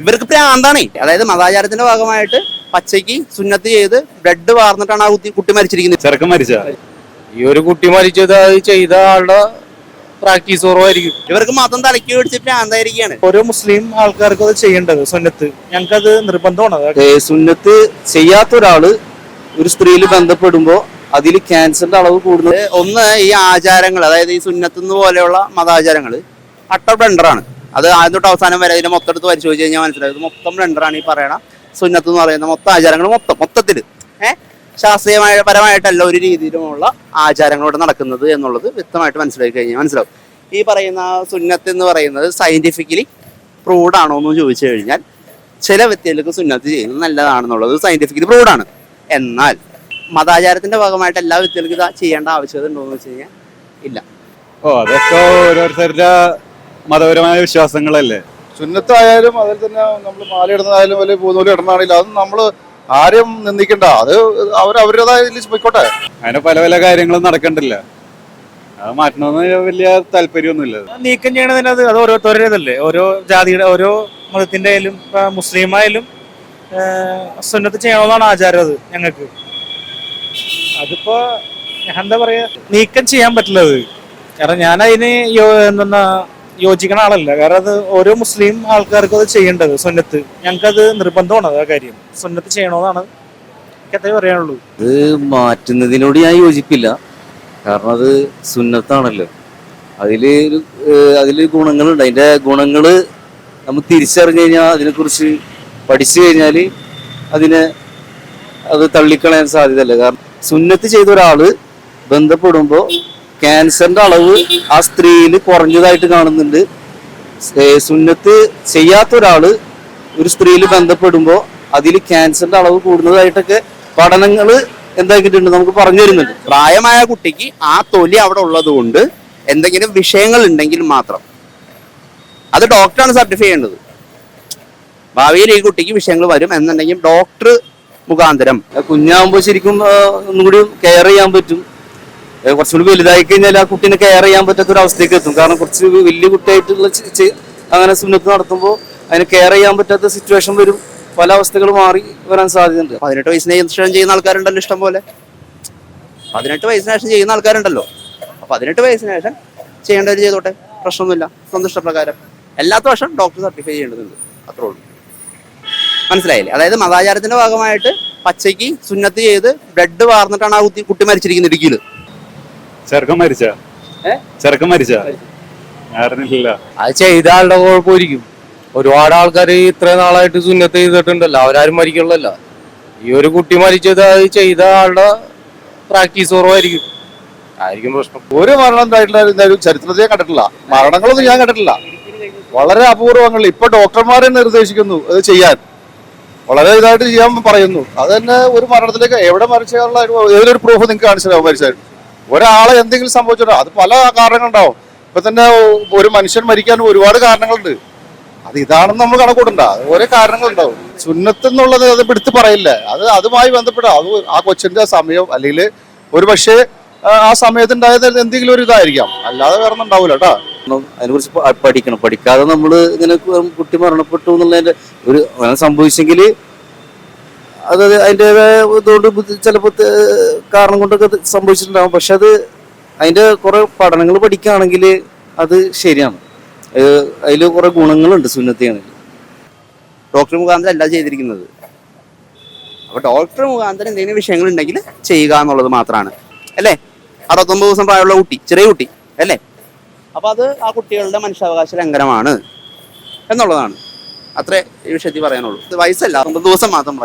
ഇവർക്ക് പ്രാന്താണേ. അതായത് മതാചാരത്തിന്റെ ഭാഗമായിട്ട് പച്ചയ്ക്ക് സുന്നത്ത് ചെയ്ത് ബ്ലഡ് വാർന്നിട്ടാണ് ആ കുട്ടി മരിച്ചിരിക്കുന്നത്. ചെറുക്കൻ മരിച്ച ഈ ഒരു കുട്ടി മരിച്ചത് അത് ചെയ്ത ആളുടെ പ്രാക്ടീസ് കുറവായിരിക്കും. ഇവർക്ക് മതം തലയ്ക്ക് പിടിച്ച് പ്രാന്തായിരിക്കുകയാണ്. ഓരോ മുസ്ലിം ആൾക്കാർക്കും അത് ചെയ്യേണ്ടത് സുന്നത്ത്. ഞങ്ങൾക്കത് നിർബന്ധമാണ്. സുന്നത്ത് ചെയ്യാത്ത ഒരാള് ഒരു സ്ത്രീയിൽ ബന്ധപ്പെടുമ്പോ അതിൽ ക്യാൻസറിന്റെ അളവ് കൂടുന്നത്. ഒന്ന് ഈ ആചാരങ്ങൾ, അതായത് ഈ സുന്നത്ത് പോലെയുള്ള മതാചാരങ്ങൾ അട്ടർ ബ്ലണ്ടറാണ്. അത് ആദ്യം തൊട്ട് അവസാനം വരെ ഇതിന്റെ മൊത്തം എടുത്ത് പരിശോധിച്ച് കഴിഞ്ഞാൽ മനസ്സിലായത് മൊത്തം ബ്ലണ്ടറാണ്. ഈ പറയണ സുന്നത്ത് എന്ന് പറയുന്ന മൊത്തം ആചാരങ്ങൾ മൊത്തത്തിൽ ശാസ്ത്രീയമായ പരമായിട്ടല്ല ഒരു രീതിയിലുമുള്ള ആചാരങ്ങളോട് നടക്കുന്നത് എന്നുള്ളത് വ്യക്തമായിട്ട് മനസ്സിലാക്കി കഴിഞ്ഞാൽ മനസ്സിലാവും. ഈ പറയുന്ന സുന്നത്ത് എന്ന് പറയുന്നത് സയന്റിഫിക്കലി പ്രൂവ്ഡ് ആണോ എന്ന് ചോദിച്ചു കഴിഞ്ഞാൽ ചില വ്യക്തികൾക്ക് സുന്നത്ത് ചെയ്യുന്നത് നല്ലതാണെന്നുള്ളത് സയന്റിഫിക്കലി പ്രൂവ്ഡ് ആണ്. എന്നാൽ മതാചാരത്തിന്റെ ഭാഗമായിട്ട് എല്ലാ വ്യക്തികൾക്കും ഇത് ചെയ്യേണ്ട ആവശ്യകത ഉണ്ടോ എന്ന് വെച്ച് കഴിഞ്ഞാൽ ഇല്ല. അതൊക്കെ ഓരോരുത്തരുടെ മതപരമായ വിശ്വാസങ്ങളല്ലേ. സുന്നത്തായാലും അതിൽ തന്നെ നമ്മൾ മാലയിടുന്നതായാലും അല്ലെങ്കിൽ പൂനൂല് ഇടുന്നതാണെങ്കിലും അത് നമ്മൾ ആരും നിന്ദിക്കണ്ട. അത് അവരവരുടേതായ പോയിക്കോട്ടെ. അങ്ങനെ പല പല കാര്യങ്ങളും നടക്കണ്ടില്ല. അത് മാറ്റണമെന്ന് വലിയ താല്പര്യമൊന്നുമില്ല. നീക്കം ചെയ്യണതിന് അത് ഓരോരുത്തരുടേതല്ലേ. ഓരോ ജാതിയുടെ ഓരോ മതത്തിന്റെ ആയാലും മുസ്ലിം ആയാലും സുന്നത്ത് ചെയ്യണമെന്നാണ് ആചാരം. അത് ഞങ്ങൾക്ക് അതിപ്പോ എന്താ പറയാ, നീക്കം ചെയ്യാൻ പറ്റില്ല അത്. കാരണം ഞാൻ അതിന് എന്താ യോജിക്കണ ആളല്ല. കാരണം അത് ഓരോ മുസ്ലിം ആൾക്കാർക്കും അത് ചെയ്യേണ്ടത് സുന്നത്ത്. ഞങ്ങൾക്കത് നിർബന്ധമാണ്. ആ കാര്യം സുന്നത്ത് ചെയ്യണമെന്നാണ് എനിക്കതേ പറയാനുള്ളൂ. അത് മാറ്റുന്നതിനോട് ഞാൻ യോജിപ്പില്ല. കാരണം അത് സുന്നത്താണല്ലോ. അതില് ഗുണങ്ങളുണ്ട്. അതിന്റെ ഗുണങ്ങള് നമ്മൾ തിരിച്ചറിഞ്ഞു കഴിഞ്ഞാൽ, അതിനെക്കുറിച്ച് പഠിച്ചു കഴിഞ്ഞാൽ അത് തള്ളിക്കളയാൻ സാധ്യതയല്ല. കാരണം സുന്നത്ത് ചെയ്ത ഒരാള് ബന്ധപ്പെടുമ്പോൾ ക്യാൻസറിന്റെ അളവ് ആ സ്ത്രീയിൽ കുറഞ്ഞതായിട്ട് കാണുന്നുണ്ട്. സുന്നത്ത് ചെയ്യാത്ത ഒരാള് ഒരു സ്ത്രീയിൽ ബന്ധപ്പെടുമ്പോൾ അതിൽ ക്യാൻസറിന്റെ അളവ് കൂടുന്നതായിട്ടൊക്കെ പഠനങ്ങൾ എന്താക്കിയിട്ടുണ്ട്, നമുക്ക് പറഞ്ഞു തരുന്നുണ്ട്. പ്രായമായ കുട്ടിക്ക് ആ തൊലി അവിടെ ഉള്ളത് കൊണ്ട് എന്തെങ്കിലും വിഷയങ്ങൾ ഉണ്ടെങ്കിൽ മാത്രം അത് ഡോക്ടറാണ് സർട്ടിഫൈ ചെയ്യേണ്ടത്. ഭാവിയിൽ ഈ കുട്ടിക്ക് വിഷയങ്ങൾ വരും എന്നുണ്ടെങ്കിൽ ഡോക്ടർ മുഖാന്തരം. കുഞ്ഞാകുമ്പോൾ ശരിക്കും ഒന്നും കൂടി കെയർ ചെയ്യാൻ പറ്റും. കുറച്ചുകൂടി വലുതായി കഴിഞ്ഞാൽ ആ കുട്ടീനെ കെയർ ചെയ്യാൻ പറ്റാത്ത ഒരു അവസ്ഥയ്ക്ക് എത്തും. കാരണം കുറച്ച് വലിയ കുട്ടിയായിട്ടുള്ള അങ്ങനെ സുന്നത്ത് നടത്തുമ്പോൾ അതിനെ കെയർ ചെയ്യാൻ പറ്റാത്ത സിറ്റുവേഷൻ വരും. പല അവസ്ഥകൾ മാറി വരാൻ സാധ്യതയുണ്ട്. 18 വയസ്സിന് ശേഷം ചെയ്യുന്ന ആൾക്കാരുണ്ടല്ലോ ഇഷ്ടം പോലെ. 18 വയസ്സിന് ശേഷം ചെയ്യുന്ന ആൾക്കാരുണ്ടല്ലോ. 18 വയസ്സിന് ശേഷം ചെയ്യേണ്ടവർ ചെയ്തോട്ടെ, പ്രശ്നമൊന്നുമില്ല. സ്വന്തം ഇഷ്ടപ്രകാരം. എല്ലാത്ത വർഷം ഡോക്ടർ സർട്ടിഫൈ ചെയ്യേണ്ടതുണ്ട്. അത്രേ ഉള്ളൂ. മനസ്സിലായില്ലേ? അതായത് മതാചാരത്തിന്റെ ഭാഗമായിട്ട് പച്ചയ്ക്ക് സുന്നത്ത് ചെയ്ത് ബ്ലഡ് വാർന്നിട്ടാണ് ആ കുട്ടി മരിച്ചിരിക്കുന്നത് ഇടുക്കിയിൽ. ചെറുക്കൻ മരിച്ച അറിഞ്ഞില്ല. അത് ചെയ്ത ആളുടെ കുഴപ്പമായിരിക്കും. ഒരുപാട് ആൾക്കാർ ഇത്രയും നാളായിട്ട് സുന്നത്ത് ചെയ്തിട്ടുണ്ടല്ലോ, അവരാരും മരിക്കണല്ലോ. ഈ ഒരു കുട്ടി മരിച്ചത് അത് ചെയ്ത ആളുടെ പ്രാക്ടീസ് കുറവായിരിക്കും. ആയിരിക്കും പ്രശ്നം. ഒരു മരണം ഉണ്ടായിട്ടുള്ള ചരിത്രത്തെ കണ്ടിട്ടില്ല. മരണങ്ങളൊന്നും ഞാൻ കണ്ടിട്ടില്ല. വളരെ അപൂർവങ്ങൾ. ഇപ്പൊ ഡോക്ടർമാരെ നിർദ്ദേശിക്കുന്നു അത് ചെയ്യാൻ, വളരെ ഇതായിട്ട് ചെയ്യാൻ പറയുന്നു. അത് തന്നെ ഒരു മരണത്തിലേക്ക് എവിടെ മരിച്ചുള്ള ഏതൊരു പ്രൂഫ് നിങ്ങൾക്ക് കാണിച്ചു മരിച്ചാൽ ഒരാളെ എന്തെങ്കിലും സംഭവിച്ചിട്ടോ അത് പല കാരണങ്ങളുണ്ടാവും. ഇപ്പൊ തന്നെ ഒരു മനുഷ്യൻ മരിക്കാൻ ഒരുപാട് കാരണങ്ങളുണ്ട്. അത് ഇതാണെന്ന് നമ്മൾ കണക്കൂടണ്ട. ഓരോ കാരണങ്ങളുണ്ടാവും. സുന്നത്ത് എന്നുള്ളത് അത് എടുത്ത് പറയില്ല. അതുമായി ബന്ധപ്പെടാം. അത് ആ കൊച്ചിന്റെ സമയം അല്ലെങ്കിൽ ഒരു പക്ഷേ ആ സമയത്തുണ്ടായത് എന്തെങ്കിലും ഒരു ഇതായിരിക്കാം, അല്ലാതെ വേറെ ഒന്നും ഉണ്ടാവില്ല കേട്ടോ. അതിനെക്കുറിച്ച് പഠിക്കണം. പഠിക്കാതെ നമ്മൾ ഇങ്ങനെ കുട്ടി മരണപ്പെട്ടു എന്നുള്ളതിന്റെ ഒരു സംഭവിച്ചെങ്കിൽ അത് അതിൻ്റെതായ ഇതുകൊണ്ട് ചിലപ്പോൾ കാരണം കൊണ്ടൊക്കെ സംഭവിച്ചിട്ടുണ്ടാകും. പക്ഷെ അത് അതിന്റെ കുറെ പഠനങ്ങൾ പഠിക്കുകയാണെങ്കിൽ അത് ശരിയാണ്. അതിൽ കുറെ ഗുണങ്ങളുണ്ട് സുന്നത്ത് ചെയ്യണമെങ്കിൽ. ഡോക്ടർ മുഖാന്തരം അല്ല ചെയ്തിരിക്കുന്നത്. അപ്പൊ ഡോക്ടർ മുഖാന്തരം എന്തെങ്കിലും വിഷയങ്ങൾ ഉണ്ടെങ്കിൽ ചെയ്യുക എന്നുള്ളത് മാത്രമാണ് അല്ലേ. 69 ദിവസം പ്രായമുള്ള കുട്ടി, ചെറിയ കുട്ടി അല്ലേ. അപ്പൊ അത് ആ കുട്ടികളുടെ മനുഷ്യാവകാശ ലംഘനമാണ് എന്നുള്ളതാണ്. അത്രേ ഈ വിഷയത്തിൽ പറയാനുള്ളൂ. വയസ്സല്ല, 9 ദിവസം മാത്രം പറയാം.